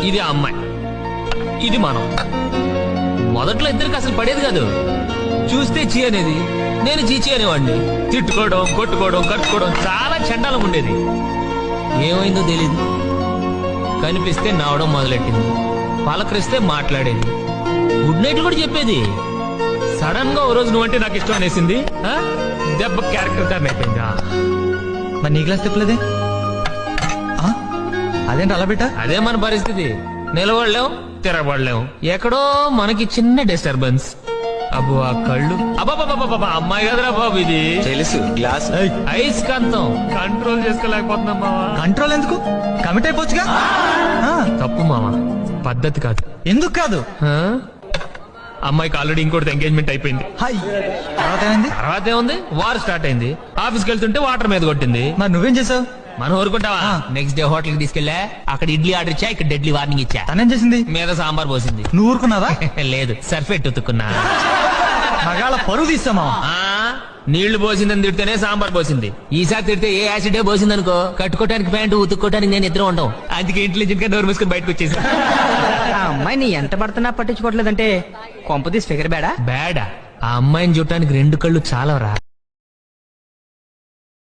ఇది ఆ అమ్మాయి, ఇది మనం. మొదట్లో ఇద్దరికి అసలు పడేది కాదు. చూస్తే చీ అనేది, నేను చీచి అనేవాడిని. తిట్టుకోవడం, కొట్టుకోవడం, కట్టుకోవడం చాలా చండాలం ఉండేది. ఏమైందో తెలీదు, కనిపిస్తే నవ్వడం మొదలెట్టింది, పలకరిస్తే మాట్లాడేది, గుడ్ నైట్లు కూడా చెప్పేది. సడన్ గా ఓ రోజు నువ్వంటే నాకు ఇష్టం అనేసింది. దెబ్బ క్యారెక్టర్ టర్న్ అయిపోయిందా. మరి నీ క్లాస్ చెప్పలేదే? అదేంటి అలా పెట్టా? అదే మన పరిస్థితి. నిలబడలేం, తిరగబడలేం, ఎక్కడో మనకి చిన్న డిస్టర్బెన్స్. అబ్బో ఆ కళ్ళు, అబ్బాబాబా అమ్మాయి కదరా బాబు ఇది. తెలుసు గ్లాస్ ఐస్కాంతం కంట్రోల్ చేసుకోలేకపోతున్నాం మావా. కంట్రోల్ ఎందుకు? కమిట్ అయిపోవచ్చుగా. తప్పు మావా, పద్ధతి కాదు. ఎందుకు కాదు? అమ్మాయికి ఆల్రెడీ ఇంకోటి ఎంగేజ్మెంట్ అయిపోయింది. తర్వాత ఏమైంది? తర్వాత ఏముంది, వార్ స్టార్ట్ అయింది. ఆఫీస్కి వెళ్తుంటే వాటర్ మీద కొట్టింది. మరి నువ్వేం చేసావు? మనం ఊరుకుంటావా? నెక్స్ట్ డే హోటల్ కి తీసుకెళ్లా, అక్కడ ఇడ్లీ ఆర్డర్ ఇచ్చా, ఇక్కడ డెడ్లీ వార్నింగ్ ఇచ్చా. తనేం చేసింది? మీద సాంబార్ పోసింది. నువ్వు ఊరుకున్నావా? లేదు, సర్ఫెట్ ఉతుక్కున్నా. మగాళ్ళ పరువు తీస్తామా? నీళ్లు పోసిందని తిడితేనే సాంబార్ పోసింది. ఈసారి తిడితే ఏ యాసిడే పోసింది అనుకో, కట్టుకోవడానికి ప్యాంటు, ఉతుక్కోవడానికి నేను ఇద్దరు ఉంటాం. అందుకే ఇంటెలిజెంట్ గా నోరు మూసుకొని బయటకు వచ్చేసి. ఆ అమ్మాయిని ఎంత పడుతున్నా పట్టించుకోవట్లేదంటే కొంపదీసి ఫిగర్ బేడా? బేడా? ఆ అమ్మాయిని చూడటానికి రెండు కళ్ళు చాలవరా.